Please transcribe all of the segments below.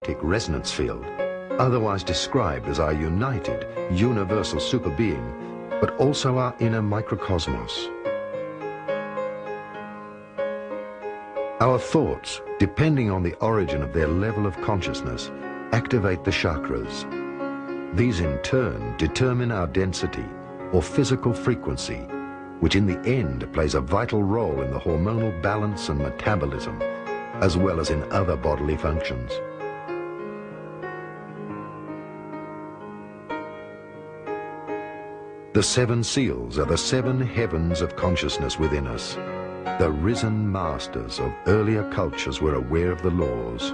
resonance field, otherwise described as our united, universal superbeing, but also our inner microcosmos. Our thoughts, depending on the origin of their level of consciousness, activate the chakras. These in turn determine our density or physical frequency, which in the end plays a vital role in the hormonal balance and metabolism, as well as in other bodily functions. The seven seals are the seven heavens of consciousness within us. The risen masters of earlier cultures were aware of the laws.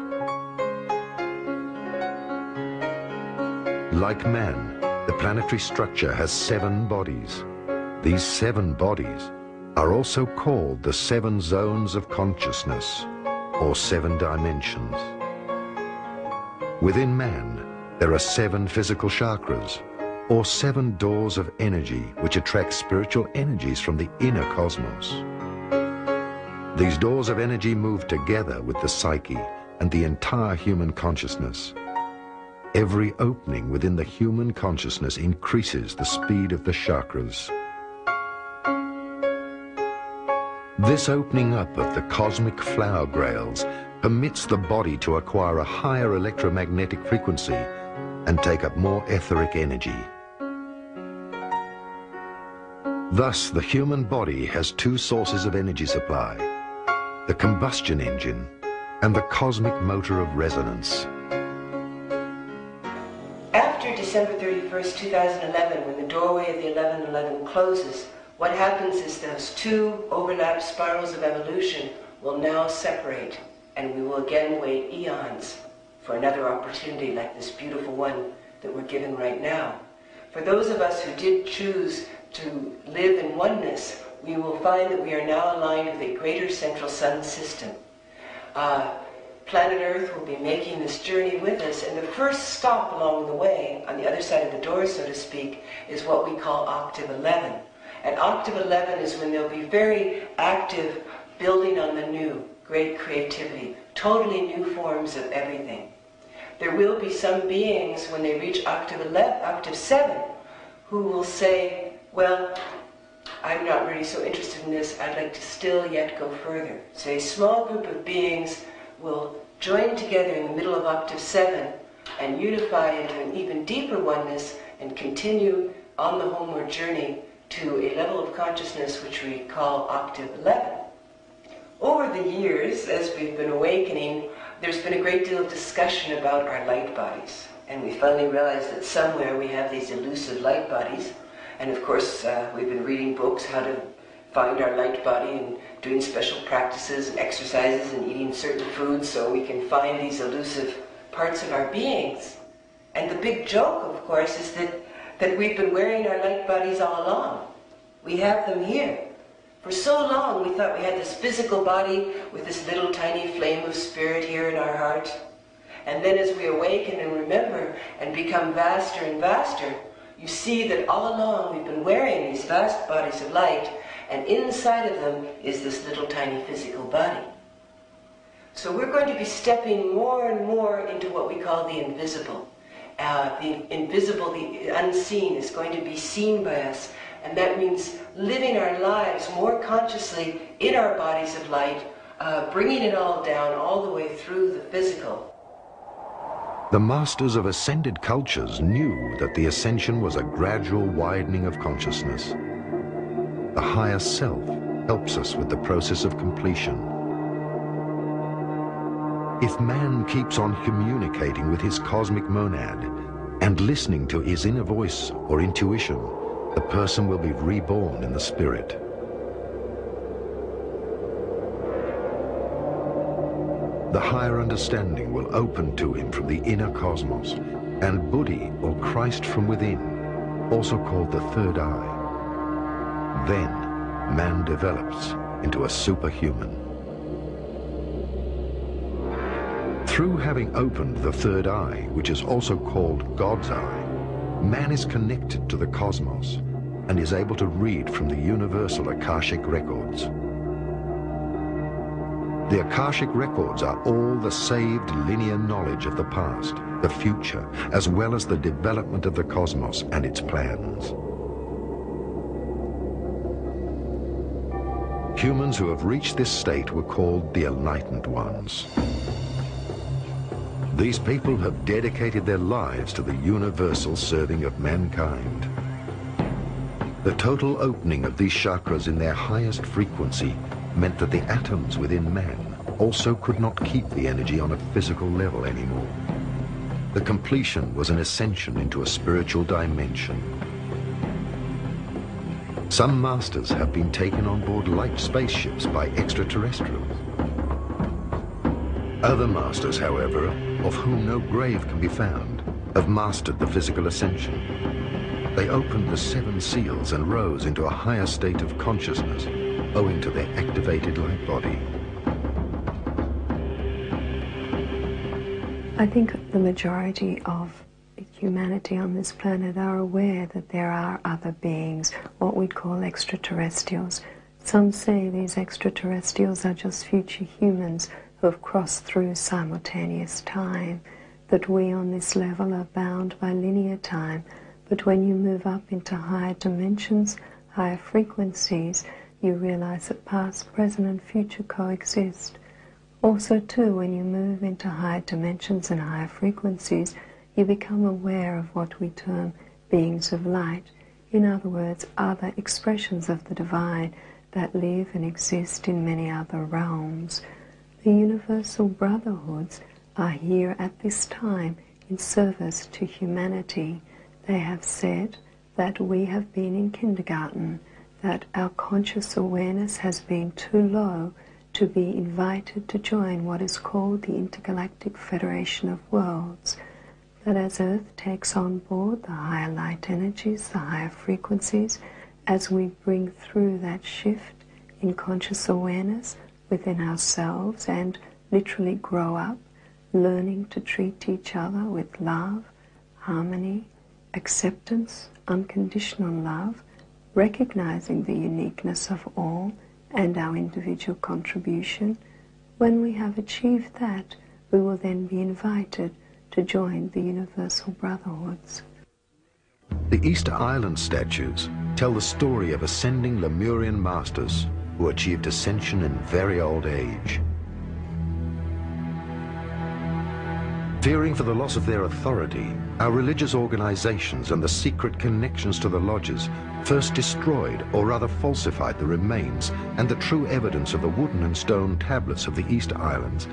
Like man, the planetary structure has 7 bodies. These 7 bodies are also called the 7 zones of consciousness, or 7 dimensions. Within man, there are 7 physical chakras, or 7 doors of energy which attract spiritual energies from the inner cosmos. These doors of energy move together with the psyche and the entire human consciousness. Every opening within the human consciousness increases the speed of the chakras. This opening up of the cosmic flower grails permits the body to acquire a higher electromagnetic frequency and take up more etheric energy. Thus, the human body has 2 sources of energy supply: the combustion engine and the cosmic motor of resonance. After December 31st, 2011, when the doorway of the 1111 closes, what happens is those 2 overlapped spirals of evolution will now separate, and we will again wait eons for another opportunity like this beautiful one that we're given right now. For those of us who did choose to live in oneness, we will find that we are now aligned with a greater central sun system. Planet Earth will be making this journey with us, and the first stop along the way, on the other side of the door, so to speak, is what we call Octave 11. And Octave 11 is when they'll be very active, building on the new, great creativity, totally new forms of everything. There will be some beings, when they reach Octave 7, who will say, well, I'm not really so interested in this, I'd like to still yet go further. So a small group of beings will join together in the middle of Octave 7 and unify into an even deeper oneness and continue on the homeward journey to a level of consciousness which we call Octave 11. Over the years, as we've been awakening, there's been a great deal of discussion about our light bodies. And we finally realized that somewhere we have these elusive light bodies. And of course, we've been reading books how to find our light body and doing special practices and exercises and eating certain foods so we can find these elusive parts of our beings. And the big joke, of course, is that we've been wearing our light bodies all along. We have them here. For so long we thought we had this physical body with this little tiny flame of spirit here in our heart. And then as we awaken and remember and become vaster and vaster, you see that all along we've been wearing these vast bodies of light, and inside of them is this little tiny physical body. So we're going to be stepping more and more into what we call the invisible. The invisible, the unseen, is going to be seen by us, and that means living our lives more consciously in our bodies of light, bringing it all down all the way through the physical. The masters of ascended cultures knew that the ascension was a gradual widening of consciousness. The higher self helps us with the process of completion. If man keeps on communicating with his cosmic monad and listening to his inner voice or intuition, the person will be reborn in the spirit. The higher understanding will open to him from the inner cosmos, and Buddhi, or Christ from within, also called the third eye. Then, man develops into a superhuman. Through having opened the third eye, which is also called God's eye, man is connected to the cosmos and is able to read from the universal Akashic records. The Akashic records are all the saved linear knowledge of the past, the future, as well as the development of the cosmos and its plans. Humans who have reached this state were called the Enlightened Ones. These people have dedicated their lives to the universal serving of mankind. The total opening of these chakras in their highest frequency meant that the atoms within man also could not keep the energy on a physical level anymore. The completion was an ascension into a spiritual dimension. Some masters have been taken on board light spaceships by extraterrestrials. Other masters, however, of whom no grave can be found, have mastered the physical ascension. They opened the 7 seals and rose into a higher state of consciousness owing to their activated light body. I think the majority of humanity on this planet are aware that there are other beings, what we'd call extraterrestrials. Some say these extraterrestrials are just future humans who have crossed through simultaneous time, that we on this level are bound by linear time, but when you move up into higher dimensions, higher frequencies, you realize that past, present and future coexist. Also too, when you move into higher dimensions and higher frequencies, you become aware of what we term beings of light. In other words, other expressions of the divine that live and exist in many other realms. The universal brotherhoods are here at this time in service to humanity. They have said that we have been in kindergarten, that our conscious awareness has been too low to be invited to join what is called the Intergalactic Federation of Worlds. That as Earth takes on board the higher light energies, the higher frequencies, as we bring through that shift in conscious awareness within ourselves and literally grow up, learning to treat each other with love, harmony, acceptance, unconditional love, recognizing the uniqueness of all and our individual contribution. When we have achieved that, we will then be invited to join the universal brotherhoods. The Easter Island statues tell the story of ascending Lemurian masters who achieved ascension in very old age. Fearing for the loss of their authority, our religious organizations and the secret connections to the lodges first destroyed or rather falsified the remains and the true evidence of the wooden and stone tablets of the Easter Islands,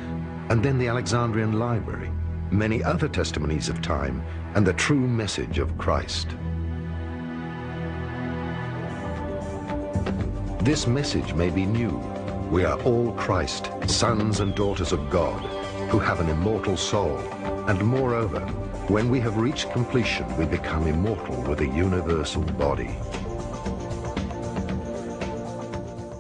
and then the Alexandrian Library, many other testimonies of time, and the true message of Christ. This message may be new. We are all Christ, sons and daughters of God, who have an immortal soul, and moreover, when we have reached completion, we become immortal with a universal body.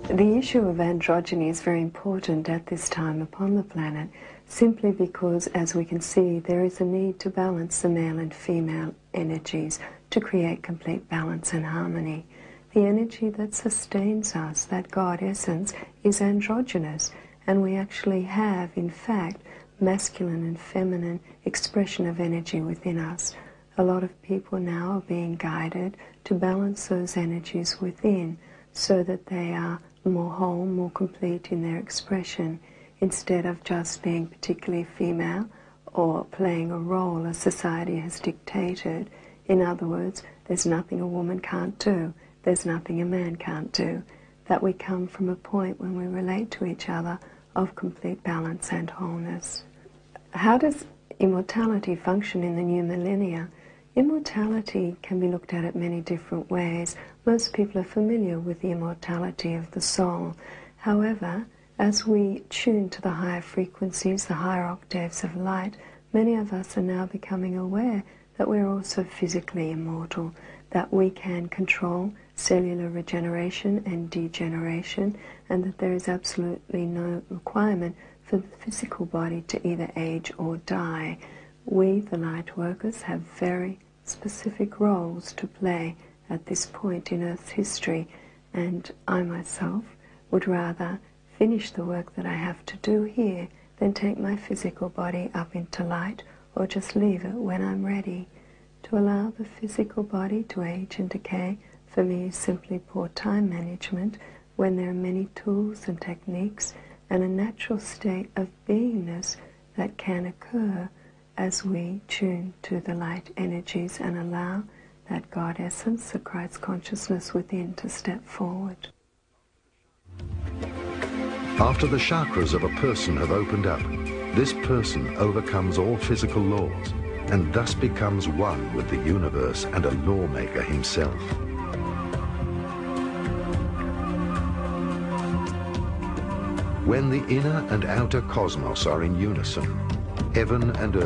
The issue of androgyny is very important at this time upon the planet, simply because, as we can see, there is a need to balance the male and female energies to create complete balance and harmony. The energy that sustains us, that God essence, is androgynous, and we actually have, in fact, masculine and feminine expression of energy within us. A lot of people now are being guided to balance those energies within so that they are more whole, more complete in their expression, instead of just being particularly female or playing a role as society has dictated. In other words, there's nothing a woman can't do, there's nothing a man can't do. That we come from a point when we relate to each other of complete balance and wholeness. How does immortality function in the new millennia? Immortality can be looked at many different ways. Most people are familiar with the immortality of the soul. However, as we tune to the higher frequencies, the higher octaves of light, many of us are now becoming aware that we're also physically immortal, that we can control cellular regeneration and degeneration, and that there is absolutely no requirement for the physical body to either age or die. We, the light workers, have very specific roles to play at this point in Earth's history, and I myself would rather finish the work that I have to do here, then take my physical body up into light, or just leave it when I'm ready. To allow the physical body to age and decay, for me, is simply poor time management, when there are many tools and techniques and a natural state of beingness that can occur as we tune to the light energies and allow that God essence, the Christ consciousness within, to step forward. After the chakras of a person have opened up, this person overcomes all physical laws and thus becomes one with the universe and a lawmaker himself. When the inner and outer cosmos are in unison, heaven and earth